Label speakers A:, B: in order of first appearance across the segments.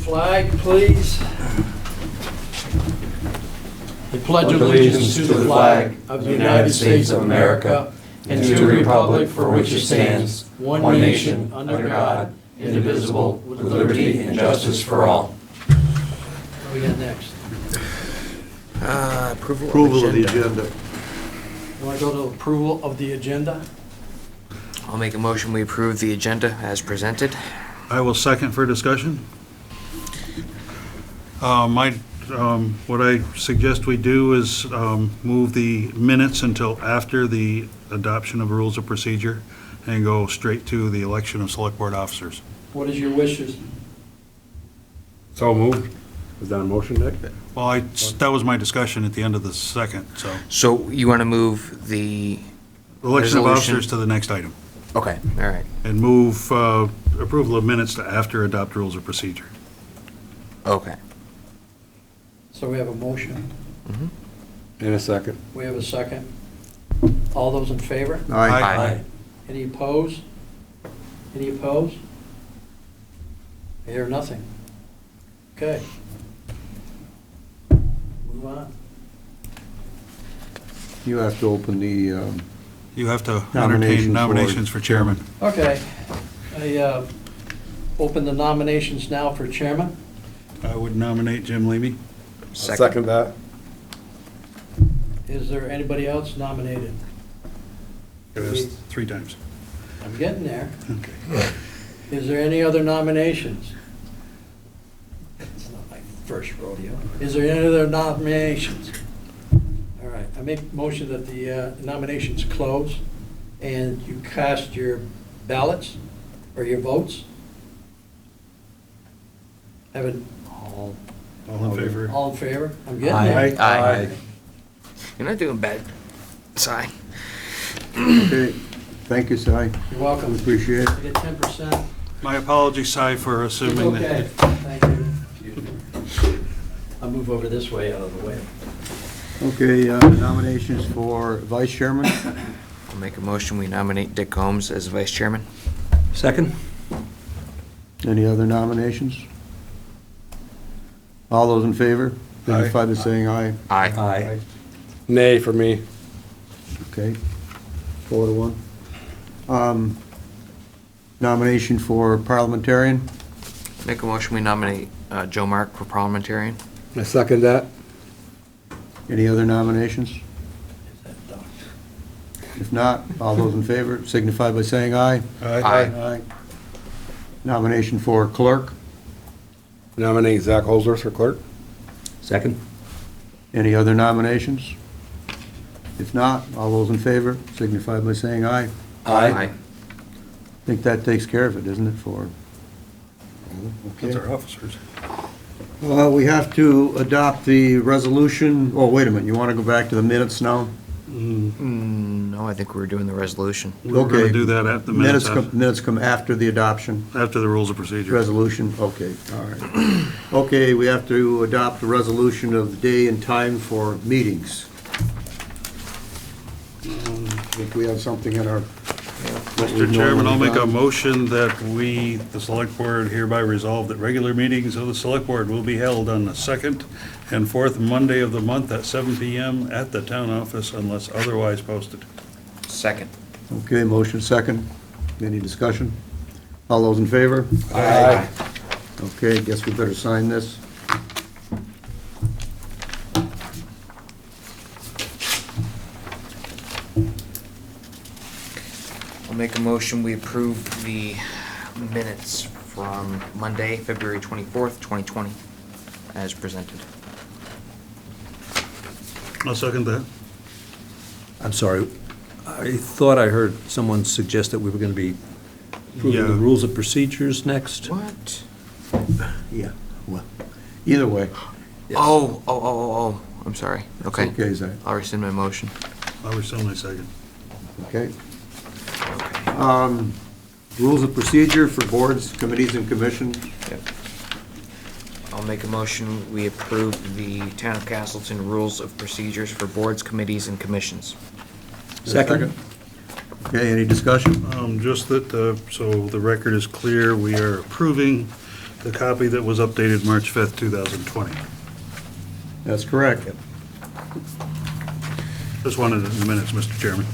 A: Flag, please. I pledge
B: allegiance to the flag of the United States of America and to the republic for which it stands, one nation, under God, indivisible, with liberty and justice for all.
A: What do we got next?
C: Approval of the agenda.
A: You want to go to approval of the agenda?
D: I'll make a motion, we approve the agenda as presented.
C: I will second for discussion. What I suggest we do is move the minutes until after the adoption of rules of procedure and go straight to the election of select board officers.
A: What is your wishes?
E: So moved. Is that a motion, Nick?
C: Well, that was my discussion at the end of the second, so.
D: So you want to move the,
C: Election of
D: Resolution.
C: officers to the next item.
D: okay, all right,
C: And move approval of minutes to after adopt rules of procedure.
D: okay.
A: So we have a motion.
E: In a second.
A: We have a second. All those in favor?
D: Aye.
A: Any opposed? Any opposed? I hear nothing. Okay. Move on.
B: You have to open the,
C: You have to
B: Nominations
C: entertain
B: for-
C: nominations for chairman.
A: Okay. I open the nominations now for chairman.
C: I would nominate Jim Levy.
E: Second that.
A: Is there anybody else nominated?
C: It was 3 times.
A: I'm getting there.
C: Okay.
A: Is there any other nominations? It's not my first rodeo. Is there any other nominations? All right, I make motion that the nominations close and you cast your ballots or your votes. Have
C: All in favor?
A: all in favor? I'm getting there.
D: Aye. You're not doing bad, Si.
B: okay, thank you, Si.
A: You're welcome.
B: Appreciate it.
A: I get 10%.
C: My apologies, Si, for
A: It's
C: assuming
A: okay,
C: that.
A: thank you. Excuse me. I'll move over this way, out of the way.
B: Okay, nominations for vice chairman.
D: I'll make a motion, we nominate Dick Combs as vice chairman.
E: Second?
B: Any other nominations? All those in favor, signify by saying aye.
D: Aye.
E: Aye. Nay for me.
B: Okay, 4 to 1. Nomination for parliamentarian.
D: Make a motion, we nominate Joe Mark for parliamentarian.
E: I second that.
B: Any other nominations?
A: Is that done?
B: If not, all those in favor, signify by saying aye.
D: Aye.
B: Nomination for clerk.
E: Nominate Zach Holzer for clerk. Second.
B: Any other nominations? If not, all those in favor, signify by saying aye.
D: Aye.
B: I think that takes care of it, isn't it, for?
C: That's
B: Okay.
C: our officers.
B: We have to adopt the resolution, oh, wait a minute, you want to go back to the minutes now?
D: No, I think we were doing the resolution.
C: We were going
B: Okay.
C: to do that at the minutes,
B: Minutes come after the adoption.
C: after the rules of procedure.
B: Resolution, okay, all right. Okay, we have to adopt the resolution of the day and time for meetings. I think we have something in our.
C: Mr. Chairman, I'll make a motion that we, the select board, hereby resolve that regular meetings of the select board will be held on the second and fourth Monday of the month at 7 PM at the town office unless otherwise posted.
D: Second.
B: Okay, motion second. Any discussion? All those in favor?
E: Aye.
B: Okay, guess we better sign this.
D: I'll make a motion, we approve the minutes from Monday, February 24th, 2020, as presented.
C: I'll second that.
F: I'm sorry, I thought I heard someone suggest that we were going to be approving the
C: Yeah.
F: rules of procedures next.
D: What?
B: Yeah, well, either way.
F: Yes.
D: Oh, I'm sorry. Okay.
B: Okay, Zach.
D: I'll rescind my motion.
C: I was still my second.
B: Okay. Rules of procedure for boards, committees, and commissions.
D: I'll make a motion, we approve the Town of Castleton Rules of Procedures for Boards, Committees, and Commissions.
F: Second.
B: Okay, any discussion?
C: Just that, so the record is clear, we are approving the copy that was updated March 5th, 2020.
B: That's correct.
C: Just wanted it in the minutes, Mr. Chairman.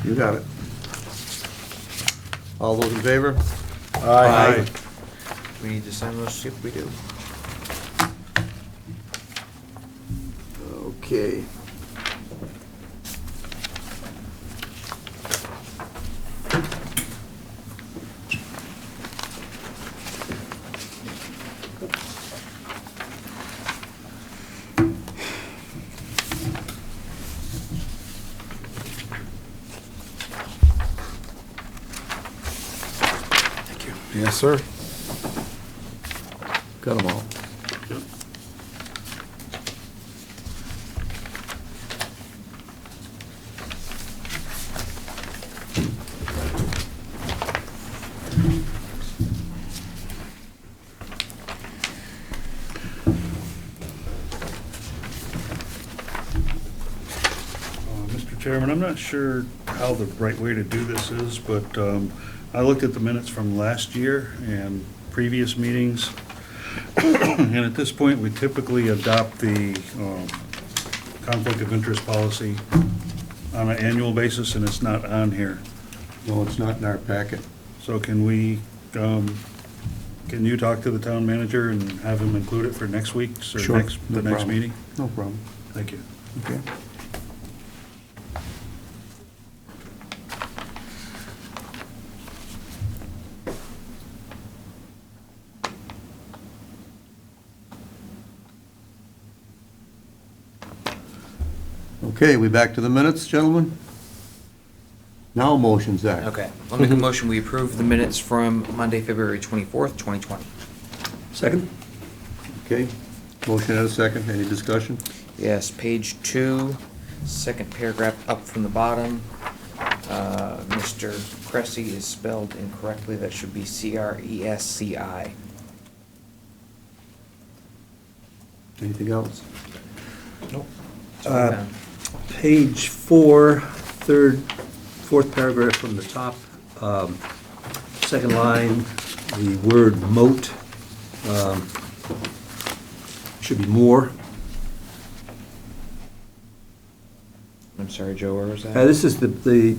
B: You got it. All those in favor?
C: Aye.
D: We need to sign those, yep, we do.
B: Okay.
E: Yes, sir.
B: Got them all.
C: Yep. Mr. Chairman, I'm not sure how the right way to do this is, but I looked at the minutes from last year and previous meetings. And at this point, we typically adopt the conflict of interest policy on an annual basis, and it's not on here.
B: No, it's not in our packet.
C: So can we, can you talk to the town manager and have him include it for next week's or
B: Sure,
C: the
B: no
C: next
B: problem.
C: meeting?
B: No problem.
C: Thank you.
B: Okay. Okay, we back to the minutes, gentlemen? Now motion, Zach.
D: Okay, I'll make a motion, we approve the minutes from Monday, February 24th, 2020.
F: Second?
B: Okay, motion and a second, any discussion?
D: Yes, page 2, second paragraph up from the bottom. Mr. Cressy is spelled incorrectly, that should be C-R-E-S-C-I.
B: Anything else?
D: Nope.
F: Page 4, fourth paragraph from the top, second line, the word moat should be more.
D: I'm sorry, Joe, where was that?
F: This is the,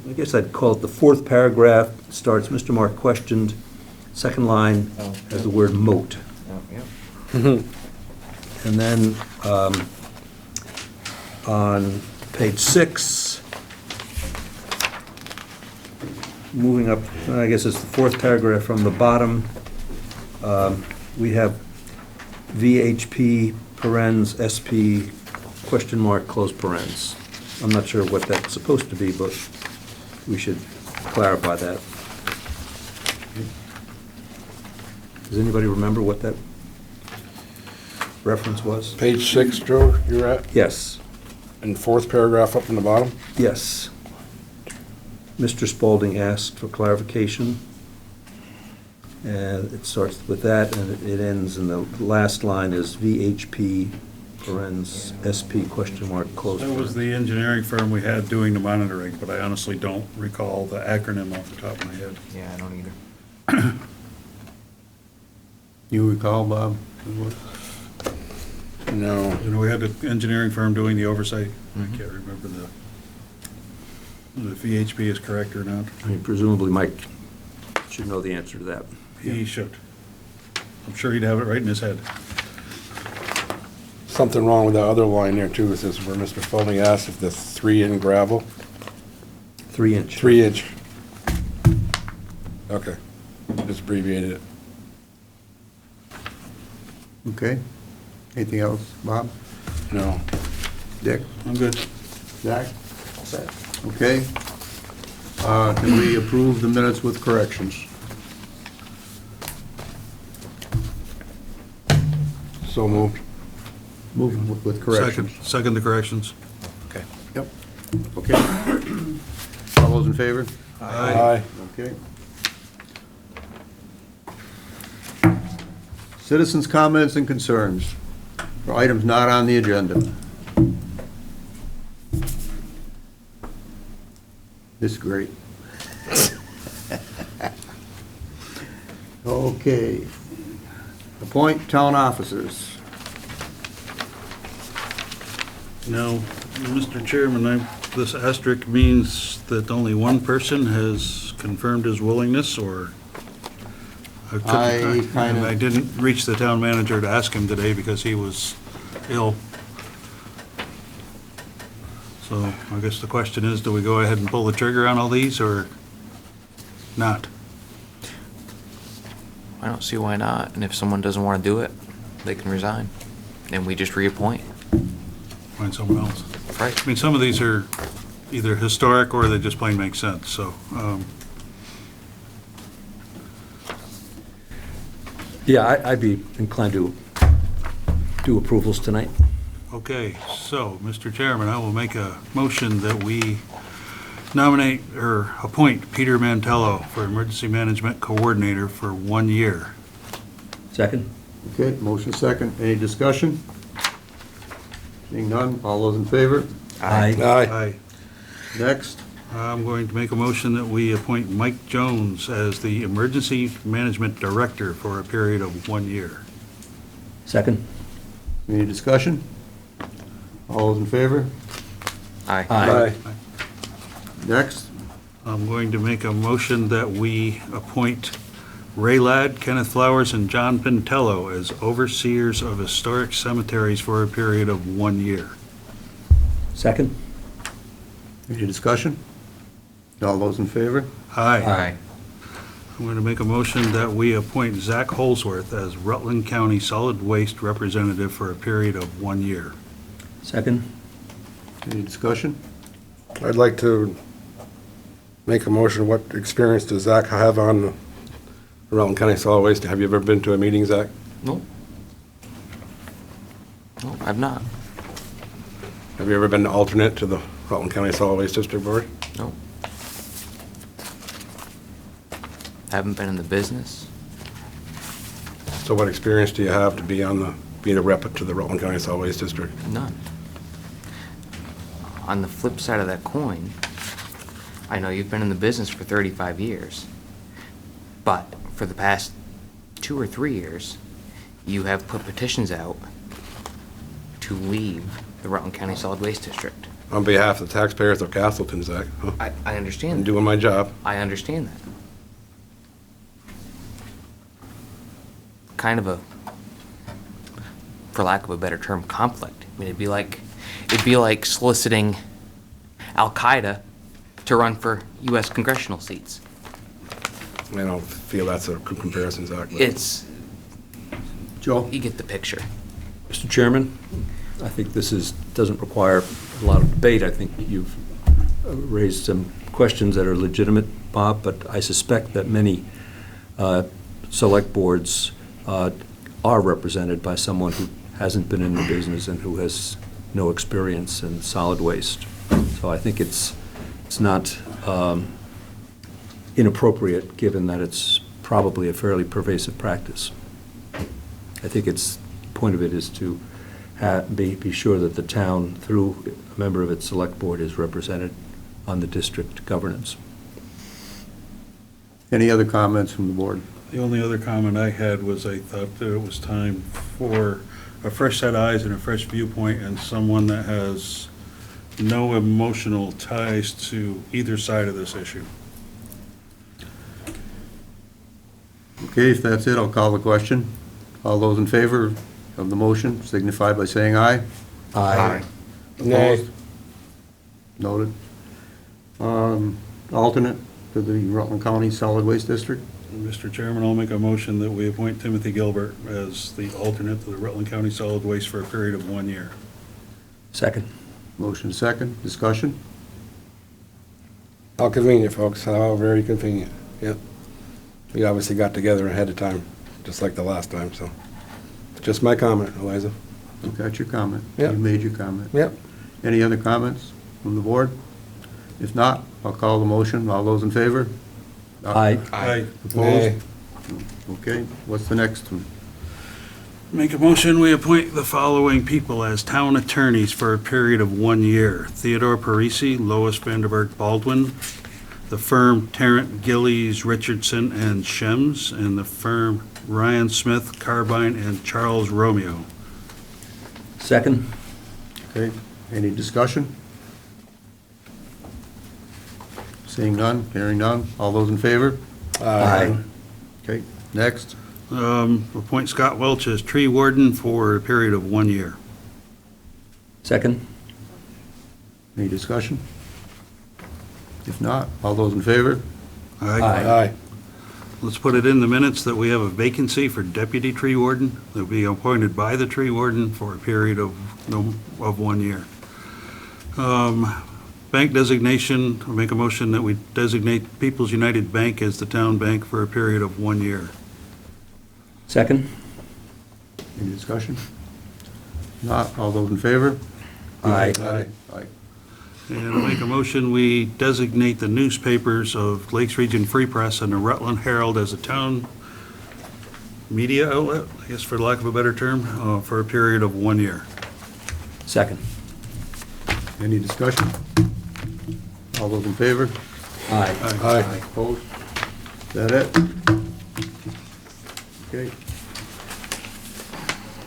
F: I guess I'd call it the fourth paragraph, starts, Mr. Mark questioned, second line
D: Oh,
F: has the word moat.
D: Oh, yep.
F: And then on page 6, moving up, I guess it's the fourth paragraph from the bottom, we have VHP, parens, SP, question mark, close parens. I'm not sure what that's supposed to be, but we should clarify that. Does anybody remember what that reference was?
E: Page 6, Joe, you're at,
F: Yes,
E: and fourth paragraph up in the bottom.
F: yes. Mr. Spalding asked for clarification. And it starts with that, and it ends, and the last line is VHP, parens, SP, question mark, close.
C: That was the engineering firm we had doing the monitoring, but I honestly don't recall the acronym off the top of my head.
D: Yeah, I don't either.
B: You recall, Bob?
E: No.
C: You know, we had the engineering firm doing the oversight. I can't remember the VHP is correct or not.
F: I mean, presumably Mike should know the answer to that.
C: He should. I'm sure he'd have it right in his head.
E: Something wrong with that other line there too. It says where Mr. Spalding asked if the 3-in gravel,
F: 3-inch.
E: 3-inch. Okay, just abbreviated it.
B: Okay. Anything else, Bob?
E: No.
B: Dick?
C: I'm good.
B: Zach?
D: All set.
B: Okay. Can we approve the minutes with corrections?
E: So moved.
B: Moving with corrections.
C: Second the corrections.
D: Okay.
B: Yep. Okay. All those in favor?
E: Aye.
B: Okay. Citizens' comments and concerns for items not on the agenda. This is great. Okay. Appoint town officers.
C: Now, Mr. Chairman, this asterisk means that only one person has confirmed his willingness, or? I didn't reach the town manager to ask him today because he was ill. So I guess the question is, do we go ahead and pull the trigger on all these, or not?
D: I don't see why not, and if someone doesn't want to do it, they can resign, and we just reappoint.
C: Find someone else.
D: Right.
C: I mean, some of these are either historic or they just plain make sense, so.
F: Yeah, I'd be inclined to do approvals tonight.
C: Okay, so, Mr. Chairman, I will make a motion that we nominate or appoint Peter Mantello for Emergency Management Coordinator for 1 year.
F: Second?
B: Okay, motion second. Any discussion? Seeing none, all those in favor?
F: Aye.
C: Aye.
B: Next.
C: I'm going to make a motion that we appoint Mike Jones as the Emergency Management Director for a period of 1 year.
F: Second?
B: Any discussion? All those in favor?
D: Aye.
F: Aye.
B: Next.
C: I'm going to make a motion that we appoint Ray Ladd, Kenneth Flowers, and John Pintello as overseers of historic cemeteries for a period of 1 year.
F: Second?
B: Any discussion? All those in favor?
C: Aye. I'm going to make a motion that we appoint Zach Holsworth as Rutland County Solid Waste Representative for a period of 1 year.
F: Second?
B: Any discussion?
E: I'd like to make a motion. What experience does Zach have on the Rutland County Solid Waste? Have you ever been to a meeting, Zach?
D: No. No, I've not.
E: Have you ever been the alternate to the Rutland County Solid Waste District Board?
D: No. Haven't been in the business.
E: So what experience do you have to be being a rep to the Rutland County Solid Waste District?
D: None. On the flip side of that coin, I know you've been in the business for 35 years, but for the past 2 or 3 years, you have put petitions out to leave the Rutland County Solid Waste District.
E: On behalf of the taxpayers of Castleton, Zach.
D: I understand
E: I'm
D: that.
E: doing my job.
D: I understand that. Kind of a, for lack of a better term, conflict. I mean, it'd be like soliciting Al-Qaeda to run for U.S. congressional seats.
E: I don't feel that's a good comparison, Zach. but-
D: It's,
B: Joe?
D: you get the picture.
F: Mr. Chairman, I think doesn't require a lot of debate. I think you've raised some questions that are legitimate, Bob, but I suspect that many select boards are represented by someone who hasn't been in the business and who has no experience in solid waste. So I think it's not inappropriate, given that it's probably a fairly pervasive practice. I think the point of it is to be sure that the town, through a member of its select board, is represented on the district governance.
B: Any other comments from the board?
C: The only other comment I had was I thought that it was time for a fresh set of eyes and a fresh viewpoint, and someone that has no emotional ties to either side of this issue.
B: Okay, if that's it, I'll call the question. All those in favor of the motion signify by saying aye.
F: Aye.
B: Opposed? Noted. Alternate to the Rutland County Solid Waste District?
C: Mr. Chairman, I'll make a motion that we appoint Timothy Gilbert as the alternate to the Rutland County Solid Waste for a period of 1 year.
F: Second?
B: Motion second. Discussion?
E: How convenient, folks. How very convenient. Yep. We obviously got together ahead of time, just like the last time, so. Just my comment, Eliza.
B: You got your comment.
E: Yep.
B: You made your comment.
E: Yep.
B: Any other comments from the board? If not, I'll call the motion. All those in favor?
F: Aye.
C: Aye.
B: Opposed? Okay, what's the next one?
C: Make a motion, we appoint the following people as town attorneys for a period of 1 year. Theodore Parisi, Lois Vanderberg Baldwin, the firm Tarrant, Gillies, Richardson, and Shems, and the firm Ryan Smith, Carbine, and Charles Romeo.
F: Second?
B: Okay, any discussion? Seeing none, hearing none, all those in favor?
F: Aye.
B: Okay, next.
C: Appoint Scott Welch as tree warden for a period of 1 year.
F: Second?
B: Any discussion? If not, all those in favor?
F: Aye.
C: Let's put it in the minutes that we have a vacancy for deputy tree warden. They'll be appointed by the tree warden for a period of 1 year. Bank designation, I'll make a motion that we designate People's United Bank as the town bank for a period of 1 year.
F: Second?
B: Any discussion? Not, all those in favor?
F: Aye.
B: Aye.
C: And I'll make a motion, we designate the newspapers of Lakes Region Free Press and the Rutland Herald as a town media outlet, I guess for lack of a better term, for a period of 1 year.
F: Second?
B: Any discussion? All those in favor?
F: Aye.
E: Aye.
B: Opposed? Is that it? Okay.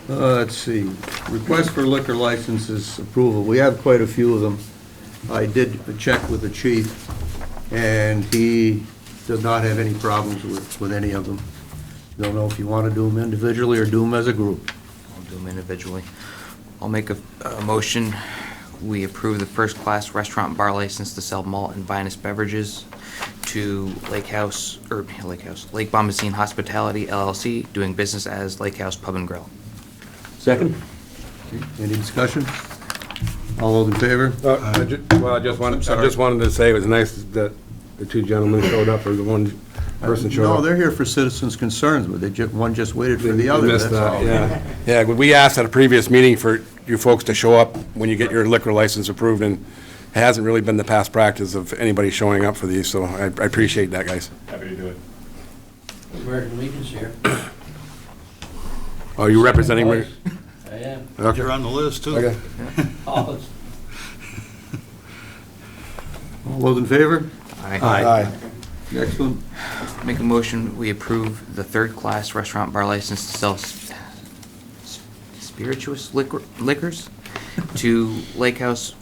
B: Let's see, request for liquor licenses approval. We have quite a few of them. I did check with the chief, and he does not have any problems with any of them. Don't know if you want to do them individually or do them as a group.
D: I'll do them individually. I'll make a motion, we approve the first-class restaurant bar license to sell malt and vinous beverages to Lake Bomoseen Hospitality LLC, doing business as Lake House Pub and Grill.
F: Second?
B: Any discussion? All those in favor?
E: I just wanted to say it was nice that the two gentlemen showed up, or the one person showed up.
B: No, they're here for citizens' concerns, but one just waited for the other,
E: Missed
B: that's
E: that,
B: all.
E: yeah. Yeah, we asked at a previous meeting for you folks to show up when you get your liquor license approved, and it hasn't really been the past practice of anybody showing up for these, so I appreciate that, guys.
G: Happy to do it.
A: American Legion's here.
E: Oh, you representing me?
A: I am.
E: Okay.
C: You're on the list, too.
E: Okay.
A: Oh, it's-
B: All those in favor?
E: Aye.
B: Next one.
D: Make a motion, we approve the third-class restaurant bar license to sell spirituous liquors to Lake House,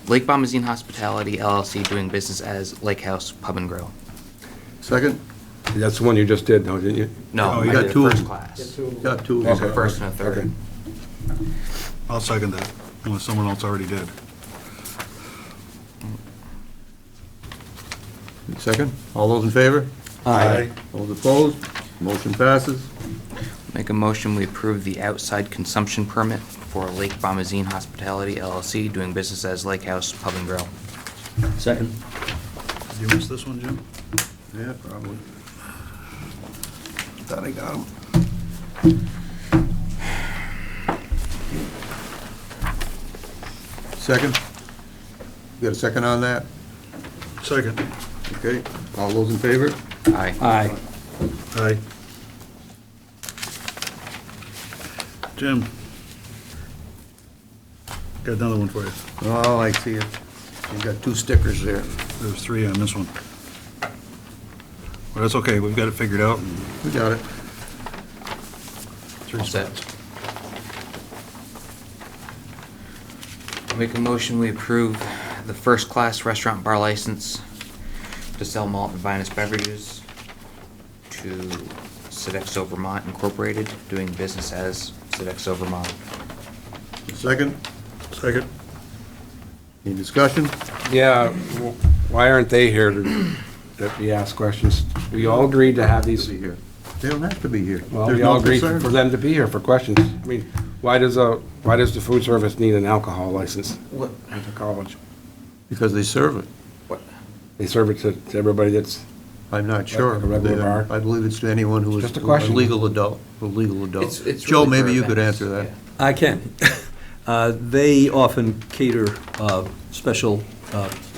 D: Lake Bomoseen Hospitality LLC, doing business as Lake House Pub and Grill.
B: Second?
E: That's the one you just did, though, didn't you?
D: No,
B: Oh, you
D: I
B: got
D: did
B: two of
D: first
B: them.
D: class.
B: Got two.
D: There's a
E: Okay.
D: first and a third.
E: Okay.
C: I'll second that, unless someone else already did.
B: Second? All those in favor?
E: Aye.
B: Those opposed? Motion passes.
D: Make a motion, we approve the outside consumption permit for Lake Bomoseen Hospitality LLC, doing business as Lake House Pub and Grill.
F: Second?
C: Did you miss this one, Jim?
B: Yeah, probably. Thought I got them. Second? You got a second on that?
C: Second.
B: Okay, all those in favor?
D: Aye.
F: Aye.
C: Aye. Jim. Got another one for you.
B: Oh, I see it. You got two stickers there.
C: There's 3 on this one. But that's okay, we've got it figured out.
B: We got it.
C: 3
D: All set.
C: spots.
D: Make a motion, we approve the first-class restaurant bar license to sell malt and vinous beverages to Sodexo Vermont Incorporated, doing business as Sodexo Vermont.
B: Second?
C: Second.
B: Any discussion?
E: Yeah, why aren't they here that we ask questions? We all agreed to have these,
B: Be here. They don't have to be here.
E: well,
B: There's
E: we
B: no
E: all agreed
B: concern.
E: for them to be here for questions. I mean, why does the food service need an alcohol license
D: What?
E: at the college?
B: Because they serve it.
D: What?
E: They serve it to everybody that's,
B: I'm not sure.
E: Like a regular bar?
B: I believe it's to anyone who is
E: Just a
B: a
E: question.
B: legal adult, a legal adult.
D: It's
B: Joe,
D: really
B: maybe
D: for
B: you could
D: events,
B: answer that.
D: yeah.
F: I can. They often cater special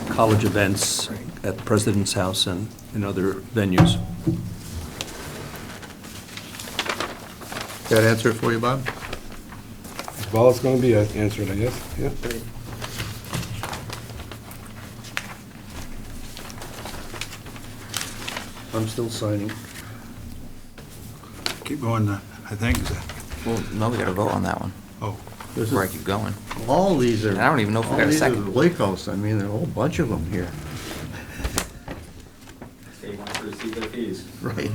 F: college events at the President's House and in other venues.
B: That answer it for you, Bob?
E: well, it's gonna be answered, I guess, yeah.
B: I'm still signing.
C: Keep going, I think.
D: Well, no, we gotta vote on that one,
C: Oh,
B: This
D: before I
B: is,
D: keep going.
B: all these are.
D: And I don't even know if we
B: all
D: got a
B: these are
D: second.
B: the Lake House, I mean, there are a whole bunch of them here.
G: They want to receive their fees.
B: Right.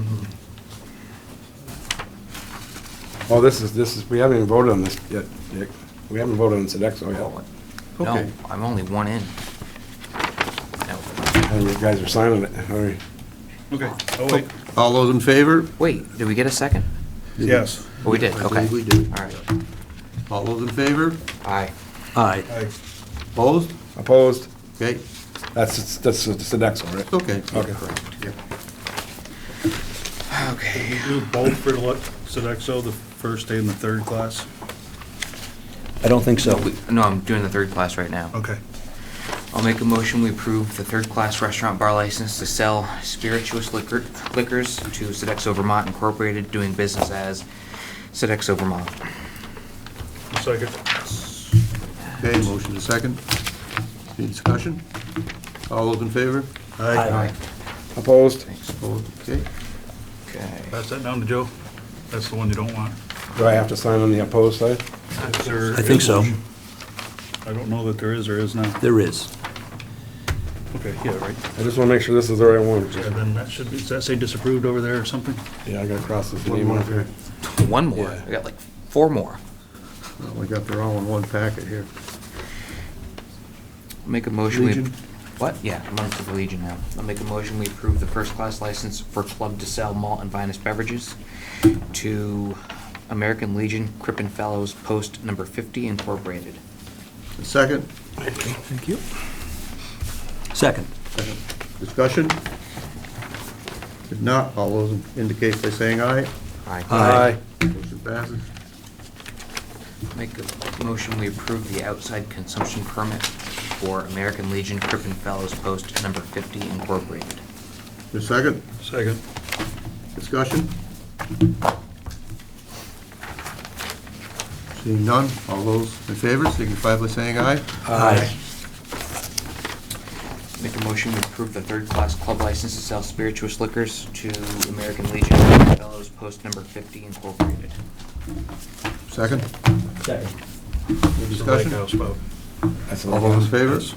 E: Oh, this is, we haven't even voted on this yet, Dick. We haven't voted on Sodexo yet.
D: No,
B: Okay.
D: I'm only one in. No.
E: And you guys are signing it. All right.
C: okay. Oh, wait.
B: All those in favor?
D: Wait, did we get a second?
C: Yes.
D: Oh, we did,
B: I
D: okay.
B: believe we did.
D: All right.
B: All those in favor?
D: Aye.
F: Aye.
B: Opposed?
E: Opposed?
B: Okay,
E: That's Sodexo, right?
B: okay.
E: Okay.
B: Yeah.
D: Okay.
C: Do both for Sodexo, the first and the third class?
F: I don't think so.
D: No, I'm doing the third class right now.
C: Okay.
D: I'll make a motion, we approve the third-class restaurant bar license to sell spirituous liquors to Sodexo Vermont Incorporated, doing business as Sodexo Vermont.
C: Second.
B: Okay, motion to second. Any discussion? All those in favor?
F: Aye.
E: Opposed?
D: Thanks.
B: Opposed, okay.
D: Okay.
C: Pass that down to Joe. That's the one you don't want.
E: Do I have to sign on the opposed side?
C: If there
F: I think
C: is
F: so.
C: one. I don't know that there is or is now.
F: There is.
C: Okay, yeah, right.
E: I just want to make sure this is the right one.
C: And then that should be, does that say disapproved over there or something?
E: Yeah, I gotta cross this
B: One
E: name
B: more
E: off here.
D: One more.
E: Yeah.
D: I got like 4 more.
B: Well, we got they're all in one packet here.
D: Make a motion.
B: Legion?
D: What? Yeah, I'm on to the Legion now. I'll make a motion, we approve the first-class license for Club to sell malt and vinous beverages to American Legion Crippen Fellows, Post number 50 Incorporated.
B: Second?
F: Thank you. Second.
B: Second. Discussion? If not, all those indicate by saying aye.
F: Aye.
B: Motion passes.
D: Make a motion, we approve the outside consumption permit for American Legion Crippen Fellows, Post number 50 Incorporated.
B: The second?
C: Second.
B: Discussion? Seeing none, all those in favor signify by saying aye.
F: Aye.
D: Make a motion, we approve the third-class club license to sell spirituous liquors to American Legion Crippen Fellows, Post number 50 Incorporated.
B: Second?
F: Second.
B: Any discussion?
C: House Pub.
E: That's
B: All those in favor?
C: Yes.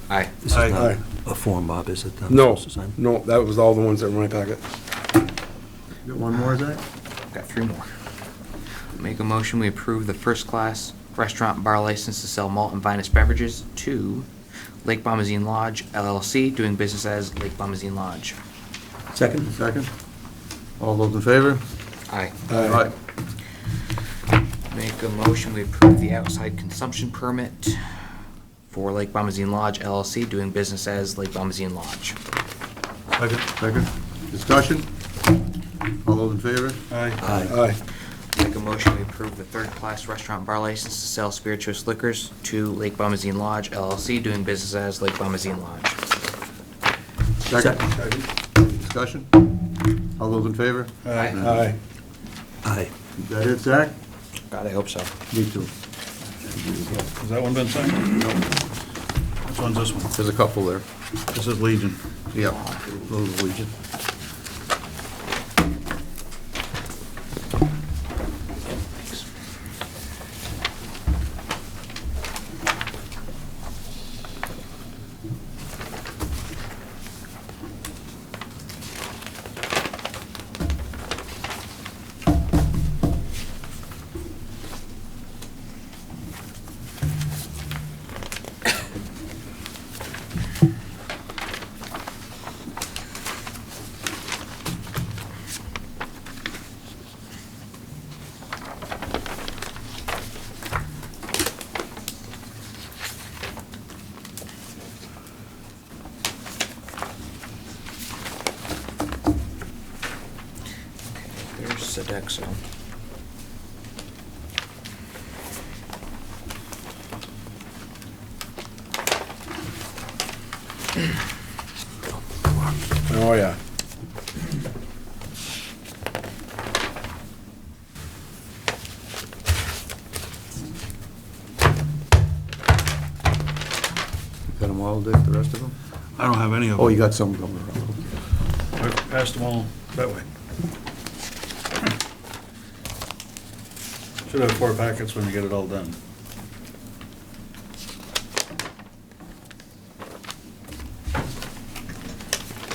D: Aye.
F: This is
C: Aye.
F: not
E: Aye.
F: a form, Bob, is it? I'm
E: No,
F: supposed to sign?
E: no, that was all the ones that were in my packet.
B: Got one more, Zach?
D: Got 3 more. Make a motion, we approve the first-class restaurant bar license to sell malt and vinous beverages to Lake Bomoseen Lodge LLC, doing business as Lake Bomoseen Lodge.
F: Second?
B: Second? All those in favor?
D: Aye.
B: Aye.
D: Make a motion, we approve the outside consumption permit for Lake Bomoseen Lodge LLC, doing business as Lake Bomoseen Lodge.
C: Second.
B: Second? Discussion? All those in favor?
C: Aye.
E: Aye.
D: Make a motion, we approve the third-class restaurant bar license to sell spirituous liquors to Lake Bomoseen Lodge LLC, doing business as Lake Bomoseen Lodge.
B: Second? Discussion? All those in favor?
C: Aye.
E: Aye.
F: Aye.
B: Is that it, Zach?
D: God, I hope so.
B: Me too.
C: Has that one been signed? No. Which one's this one?
B: There's a couple there.
C: This is Legion.
B: Yep. Those are Legion.
D: Thanks. There's Sodexo.
E: Oh, yeah.
B: Got them all, Dick, the rest of them?
C: I don't have any of them.
B: Oh, you got some going around.
C: I've passed them all that way. Should have 4 packets when you get it all done.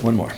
F: One more.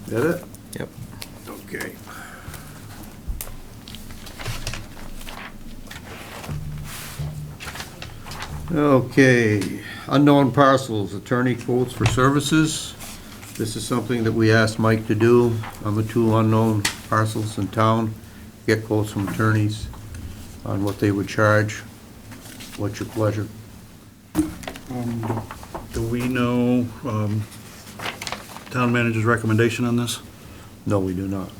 B: Is that it?
D: Yep.
B: Okay. Okay, unknown parcels, attorney quotes for services. This is something that we asked Mike to do on the 2 unknown parcels in town. Get quotes from attorneys on what they would charge. What's your pleasure?
C: Do we know town manager's recommendation on this?
B: No, we do not.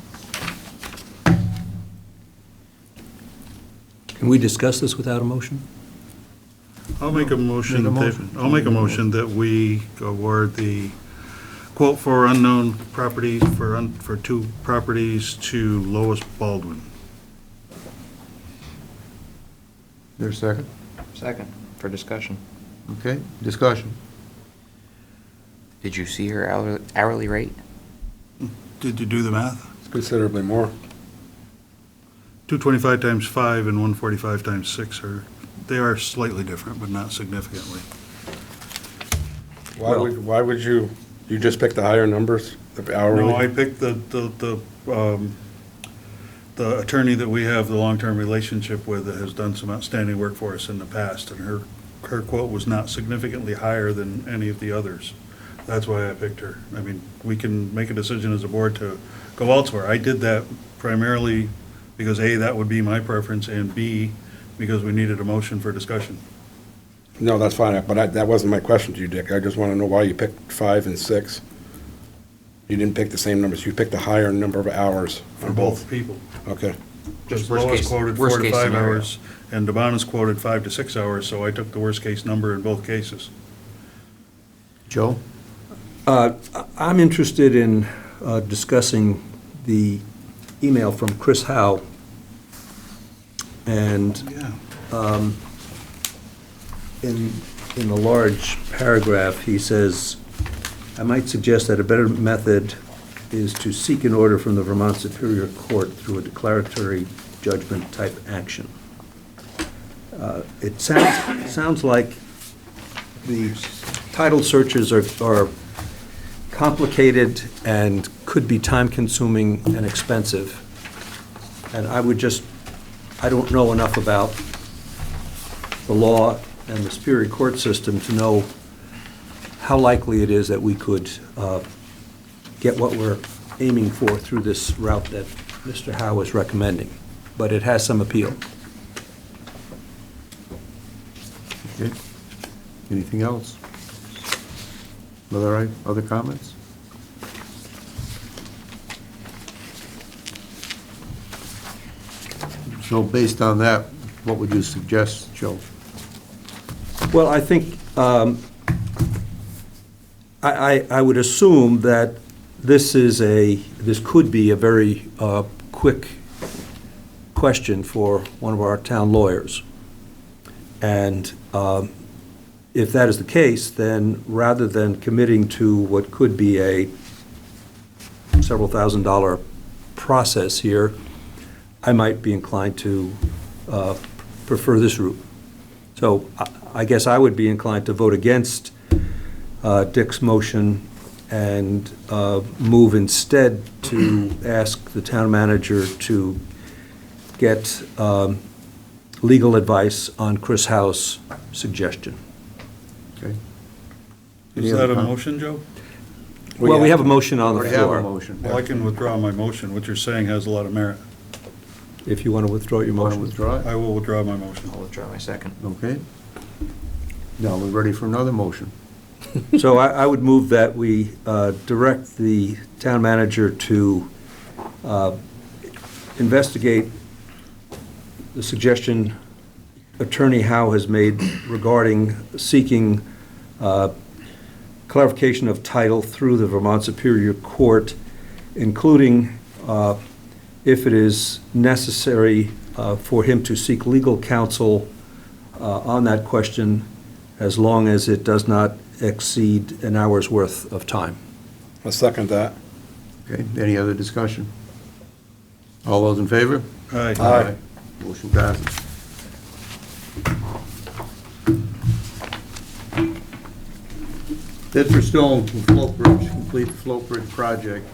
F: Can we discuss this without a motion?
C: I'll make a motion,
B: Make a motion.
C: I'll make a motion that we award the quote for unknown properties, for 2 properties to Lois Baldwin.
B: There a second?
D: Second, for discussion.
B: Okay, discussion.
D: Did you see her hourly rate?
C: Did you do the math?
E: It's considerably more.
C: 225 times 5 and 145 times 6 they are slightly different, but not significantly.
E: Why would you just pick the higher numbers, the hourly?
C: No, I picked the attorney that we have the long-term relationship with that has done some outstanding work for us in the past, and her quote was not significantly higher than any of the others. That's why I picked her. I mean, we can make a decision as a board to go elsewhere. I did that primarily because A, that would be my preference, and B, because we needed a motion for discussion.
E: No, that's fine, but that wasn't my question to you, Dick. I just want to know why you picked 5 and 6. You didn't pick the same numbers, you picked a higher number of hours
C: For both people.
E: Okay.
C: Just
D: Worst
C: Lois
D: case-
C: quoted
D: worst
C: 4 to
D: case
C: 5
D: scenario.
C: hours, and Debonis quoted 5 to 6 hours, so I took the worst-case number in both cases.
B: Joe?
F: I'm interested in discussing the email from Chris Howe. And
C: Yeah.
F: in the large paragraph, he says, "I might suggest that a better method is to seek an order from the Vermont Superior Court through a declaratory judgment type action." It sounds like the title searches are complicated and could be time-consuming and expensive. And I don't know enough about the law and the Superior Court system to know how likely it is that we could get what we're aiming for through this route that Mr. Howe is recommending. But it has some appeal.
B: Okay. Anything else? Other comments? So based on that, what would you suggest, Joe?
F: Well, I think, I would assume that this could be a very quick question for one of our town lawyers. And if that is the case, then rather than committing to what could be a several $1,000 process here, I might be inclined to prefer this route. So I guess I would be inclined to vote against Dick's motion and move instead to ask the town manager to get legal advice on Chris Howe's suggestion.
B: Okay.
C: Is that a motion, Joe?
F: Well, we have a motion on the
B: Already have a
F: floor.
B: motion.
C: Well, I can withdraw my motion. What you're saying has a lot of merit.
F: If you want to withdraw your
B: Want to
F: motion.
B: withdraw it?
C: I will withdraw my motion.
D: I'll withdraw my second.
B: Okay. Now, we're ready for another motion.
F: So I would move that we direct the town manager to investigate the suggestion Attorney Howe has made regarding seeking clarification of title through the Vermont Superior Court, including if it is necessary for him to seek legal counsel on that question, as long as it does not exceed an hour's worth of time.
E: I'll second that.
B: Okay, any other discussion? All those in favor?
C: Aye.
B: Motion passes. Bid for stone from Float Bridge, complete the Float Bridge project.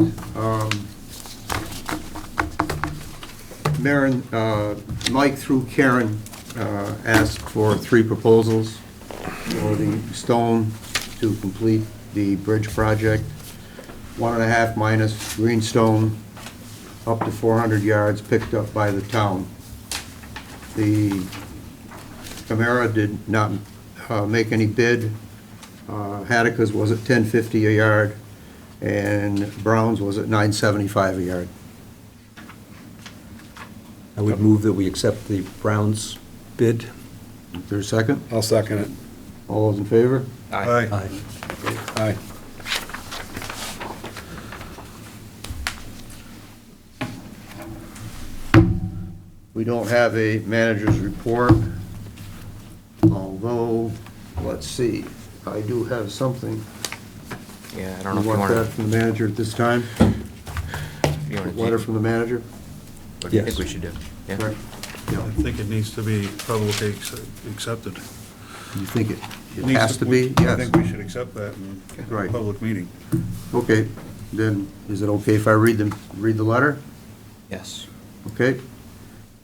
B: Mike through Karen asked for 3 proposals for the stone to complete the bridge project. 1.5 minus green stone, up to 400 yards picked up by the town. The Camara did not make any bid. Hattica's was at $10.50 a yard, and Brown's was at $9.75 a yard.
F: I would move that we accept the Browns bid.
B: Is there a second?
E: I'll second it.
B: All those in favor?
C: Aye.
F: Aye.
E: Aye.
B: We don't have a manager's report, although, let's see, I do have something.
D: Yeah, I don't know
B: You
D: if you
B: want that
D: want
B: from the manager at this time?
D: to.
B: Letter from the manager?
D: What do you
F: Yes.
D: think we should do? Yeah.
B: Right.
C: I think it needs to be publicly accepted.
B: You think it
C: Needs
B: has to be?
C: I
B: Yes.
C: think we should accept that in a
B: Right.
C: public meeting.
B: Okay, then, is it okay if I read the letter?
D: Yes.
B: Okay.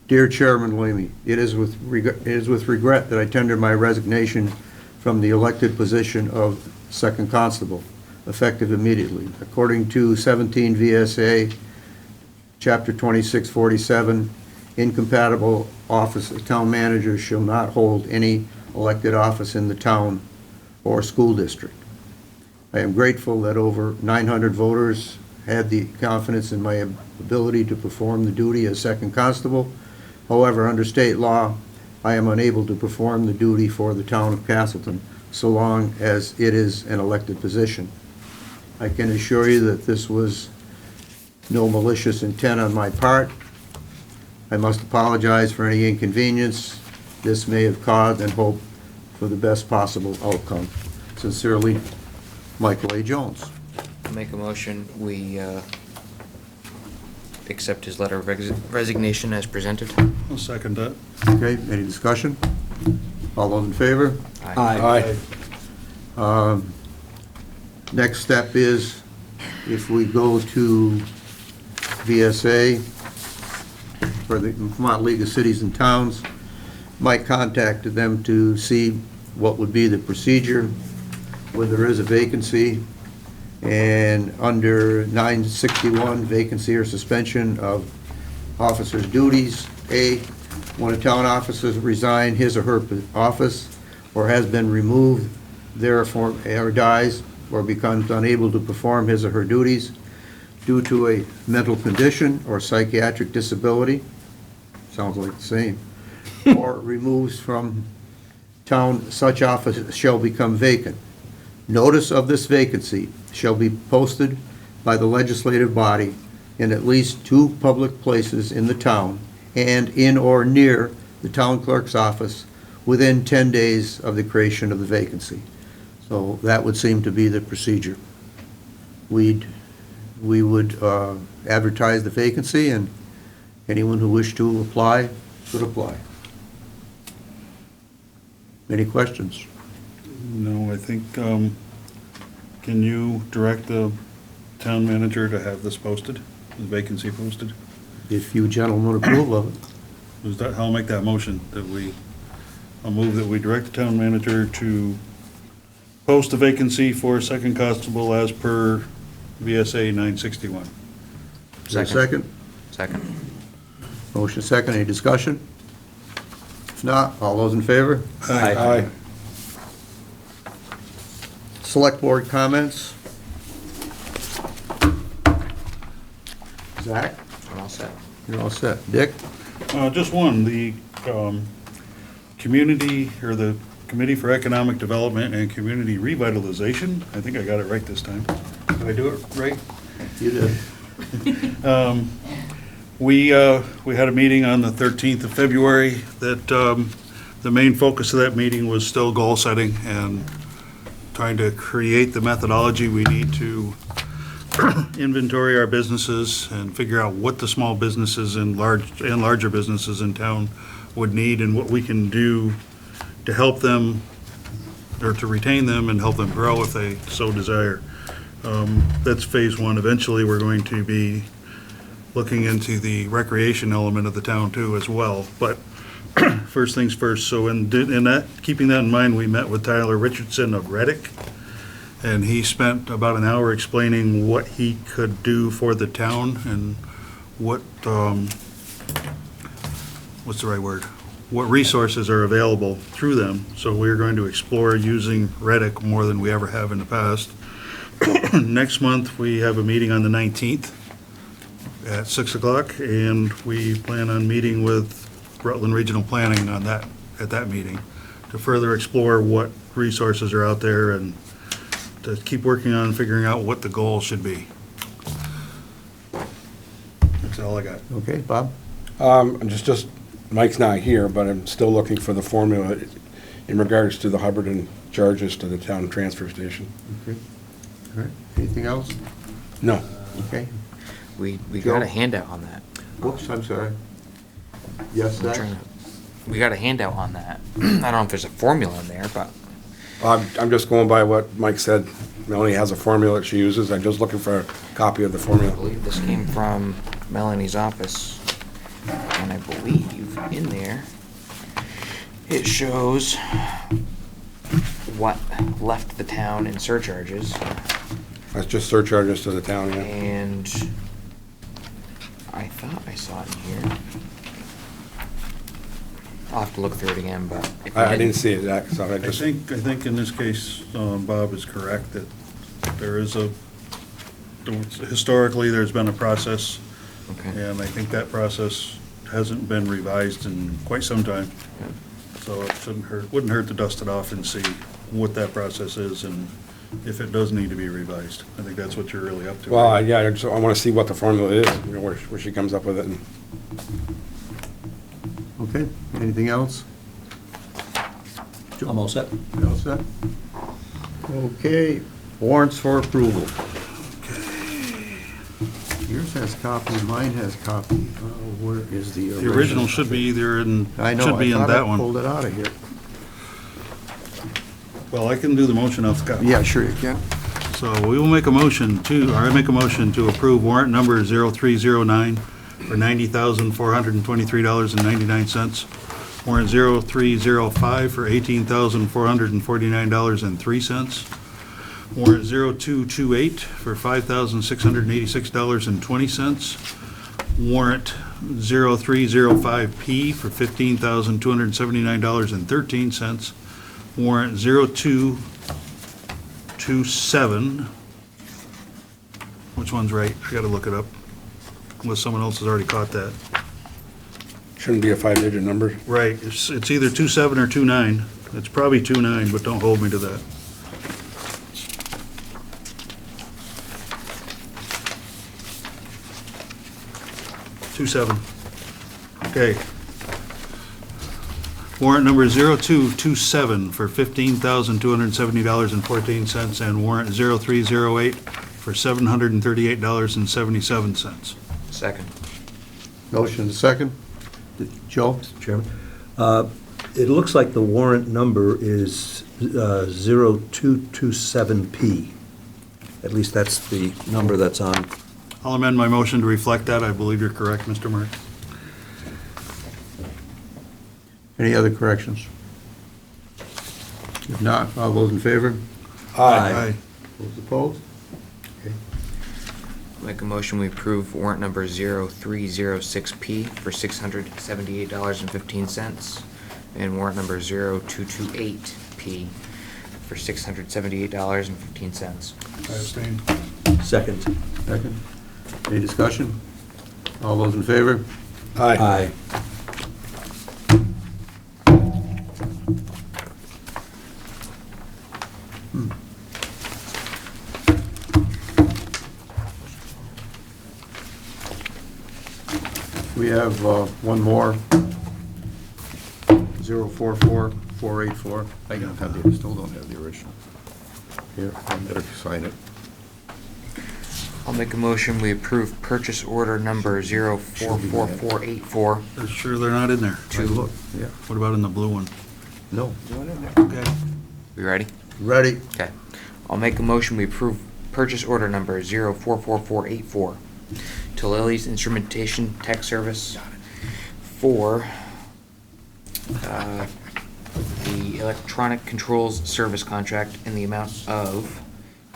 B: Dear Chairman Leamy, it is with regret that I tender my resignation from the elected position of Second Constable, effective immediately. According to 17 VSA, Chapter 2647, incompatible office, town managers shall not hold any elected office in the town or school district. I am grateful that over 900 voters had the confidence in my ability to perform the duty as second constable. However, under state law, I am unable to perform the duty for the town of Castleton so long as it is an elected position. I can assure you that this was no malicious intent on my part. I must apologize for any inconvenience this may have caused and hope for the best possible outcome. Sincerely, Michael A. Jones.
D: I'll make a motion, we accept his letter of resignation as presented.
C: I'll second that.
B: Okay, any discussion? All those in favor?
E: Aye.
B: Next step is, if we go to VSA, for the Vermont League of Cities and Towns, Mike contacted them to see what would be the procedure when there is a vacancy, and under 961, vacancy or suspension of officer's duties. A, when a town officer resigns his or her office or has been removed therefore, or dies, or becomes unable to perform his or her duties due to a mental condition or psychiatric disability, sounds like the same, or removes from town, such office shall become vacant. Notice of this vacancy shall be posted by the legislative body in at least 2 public places in the town and in or near the town clerk's office within 10 days of the creation of the vacancy. So that would seem to be the procedure. We would advertise the vacancy, and anyone who wished to apply could apply. Any questions?
C: No, I think Can you direct the town manager to have this posted, the vacancy posted?
B: If you gentlemen approve of it.
C: Is that, I'll make that motion, I'll move that we direct the town manager to post a vacancy for second constable as per VSA 961.
B: Is there a second?
D: Second.
B: Motion second, any discussion? If not, all those in favor?
F: Aye.
B: Select board comments? Zach?
D: I'm all set.
B: You're all set. Dick?
C: Just one, the community, or the Committee for Economic Development and Community Revitalization, I think I got it right this time. Did I do it right?
B: You did.
C: We had a meeting on the 13th of February that the main focus of that meeting was still goal setting and trying to create the methodology we need to inventory our businesses and figure out what the small businesses and larger businesses in town would need and what we can do to help them, or to retain them and help them grow if they so desire. That's phase one. Eventually, we're going to be looking into the recreation element of the town too as well. But first things first, so in that, keeping that in mind, we met with Tyler Richardson of Reddick, and he spent about an hour explaining what he could do for the town and what, what's the right word? What resources are available through them. So we're going to explore using Reddick more than we ever have in the past. Next month, we have a meeting on the 19th at 6 o'clock, and we plan on meeting with Rutland Regional Planning on that, at that meeting, to further explore what resources are out there and to keep working on figuring out what the goal should be. That's all I got.
B: Okay, Bob?
E: Just, Mike's not here, but I'm still looking for the formula in regards to the Hubbard charges to the town transfer station.
B: Okay. All right, anything else?
E: No.
B: Okay.
D: We
B: Joe?
D: got a handout on that.
B: Whoops, I'm sorry. Yes,
D: I'm
B: Zach?
D: trying to- We got a handout on that. I don't know if there's a formula in there, but
E: I'm just going by what Mike said. Melanie has a formula that she uses. I'm just looking for a copy of the
D: I
E: formula.
D: believe this came from Melanie's office. And I believe in there, it shows what left the town in surcharges,
E: That's just surcharges to the town, yeah.
D: and I thought I saw it in here. I'll have to look through it again, but if
E: I didn't see it, Zach, so I
C: I
E: just,
C: think in this case, Bob is correct, that there is historically, there's been a process,
D: Okay.
C: and I think that process hasn't been revised in quite some time. So it wouldn't hurt to dust it off and see what that process is and if it does need to be revised. I think that's what you're really up to.
E: well,
C: right?
E: yeah, I want to see what the formula is, you know, where she comes up with it. And
B: Okay, anything else?
F: I'm all set.
B: You all set? Okay, warrants for approval. Yours has copy, mine has copy. Where is the original?
C: The original should be either in,
B: I know,
C: should be
B: I
C: in
B: thought
C: that
B: I
C: one.
B: pulled it out of here.
C: Well, I can do the motion off the cuff.
B: Yeah, sure you can.
C: So we will make a motion to, or I make a motion to approve warrant number 0309 for $90,423.99. Warrant 0305 for $18,449.03. Warrant 0228 for $5,686.20. Warrant 0305P for $15,279.13. Warrant 0227, which one's right? I gotta look it up, unless someone else has already caught that.
E: shouldn't be a 5-digit number.
C: Right, it's either 27 or 29. It's probably 29, but don't hold me to that. Two seven. Okay. Warrant number 0227 for $15,270.14, and warrant 0308 for $738.77.
D: Second.
B: Motion second. Joe?
F: Chairman. It looks like the warrant number is 0227P. At least that's the number that's on.
C: I'll amend my motion to reflect that. I believe you're correct, Mr. Mark.
B: Any other corrections? If not, all those in favor?
C: Aye.
B: Those opposed? Okay.
D: Make a motion, we approve warrant number 0306P for $678.15, and warrant number 0228P for $678.15.
C: I abstain.
F: Second.
B: Second. Any discussion? All those in favor?
F: Aye.
B: We have one more, 044484.
H: I don't have the, still don't have the original.
B: Here,
H: I better sign it.
D: I'll make a motion, we approve purchase order number 044484
C: Sure they're not in there.
B: I look, yeah,
C: What about in the blue one?
B: no.
C: Okay.
D: We ready?
B: Ready?
D: Okay. I'll make a motion, we approve purchase order number 044484 to Lily's Instrumentation Tech Service for the electronic controls service contract in the amount of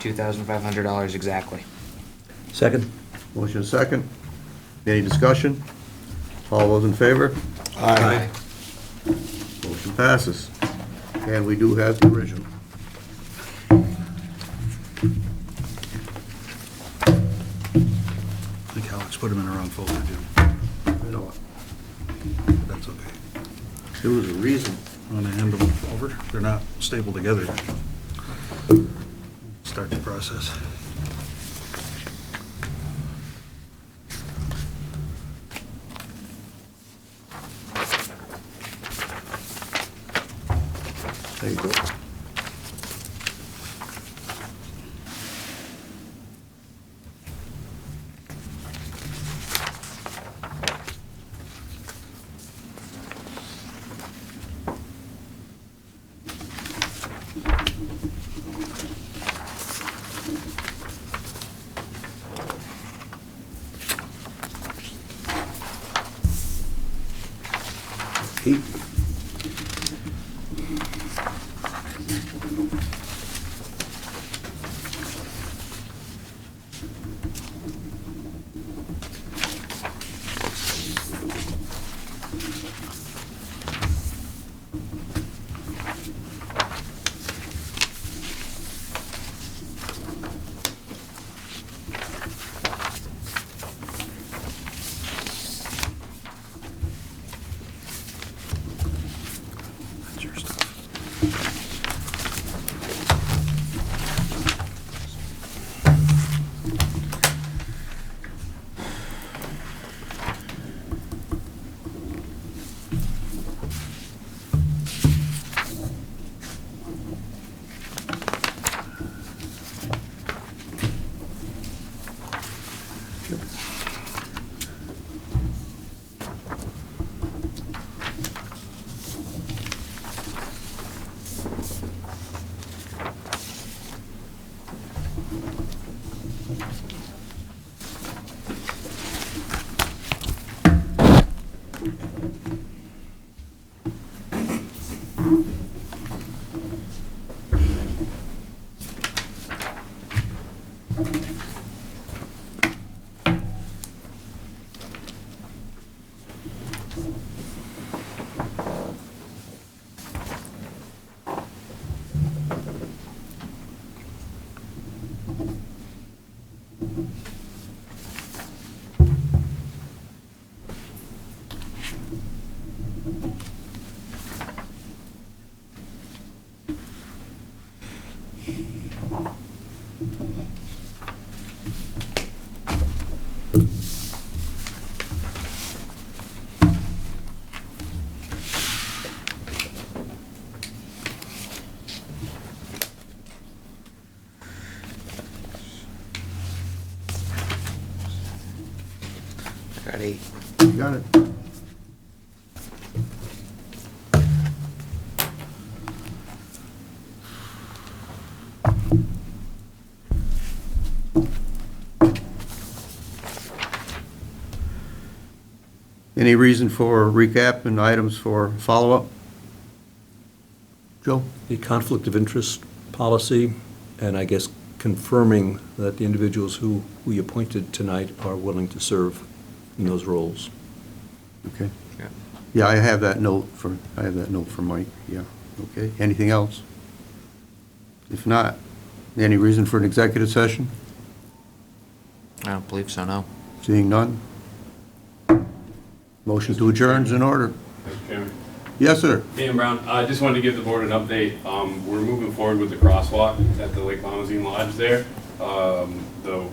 D: $2,500 exactly.
F: Second?
B: Motion second. Any discussion? All those in favor?
C: Aye.
B: Motion passes. And we do have the original.
C: I think Alex put them in the wrong folder, too.
B: I know it.
C: That's okay.
B: There was a reason.
C: I'm gonna hand them over. They're not stapled together. Start the process.
B: There you go.
F: Eight.
C: That's your stuff.
D: Got 8.
B: Got it. Any reason for recap and items for follow-up? Joe?
F: The conflict of interest policy, and I guess confirming that the individuals who we appointed tonight are willing to serve in those roles.
B: Okay.
D: Yeah.
B: Yeah, I have that note for Mike, yeah, okay. Anything else? If not, any reason for an executive session?
D: I don't believe so, no.
B: Seeing none? Motion to adjourn is in order.
I: Mr. Chairman.
B: Yes, sir.
I: Dan Brown, I just wanted to give the board an update. We're moving forward with the crosswalk at the Lake Bomoseen Lodge there. The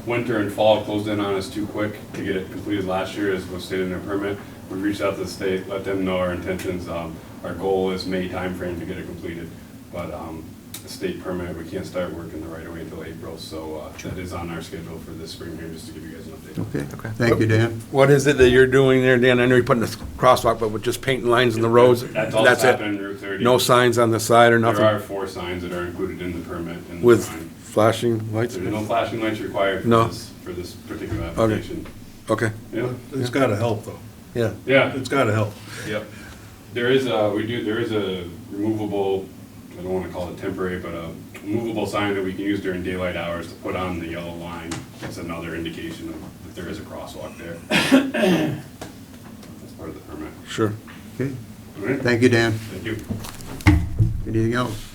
I: winter and fall closed in on us too quick to get it completed last year, as was stated in our permit. We reached out to the state, let them know our intentions. Our goal is May timeframe to get it completed, but the state permit, we can't start working the right away until April, so that is on our schedule for this spring here, just to give you guys an update.
B: Okay,
D: Okay.
B: thank you, Dan.
E: What is it that you're doing there, Dan? I know you're putting the crosswalk, but with just painting lines in the roads?
I: That's all
E: That's
I: that's
E: it?
I: happening in Route 30.
E: No signs on the side or nothing?
I: There are 4 signs that are included in the permit and the
E: With
I: sign.
E: flashing lights?
I: There's no flashing lights required
E: No.
I: for this particular application.
E: Okay,
I: Yeah,
C: It's gotta help, though.
E: yeah.
I: yeah,
C: It's gotta help.
I: yep. There is a removable, I don't wanna call it temporary, but a movable sign that we can use during daylight hours to put on the yellow line. That's another indication of that there is a crosswalk there. That's part of the permit.
E: Sure.
B: Okay,
I: All right,
B: thank you, Dan.
I: thank you.
B: Anything else?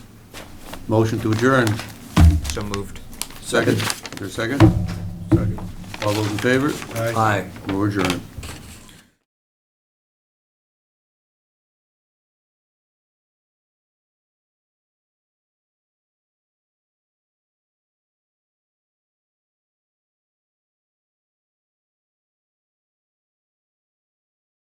B: Motion to adjourn.
D: So moved.
B: Second? Is there a second? Second. All those in favor?
F: Aye.
B: We're adjourned.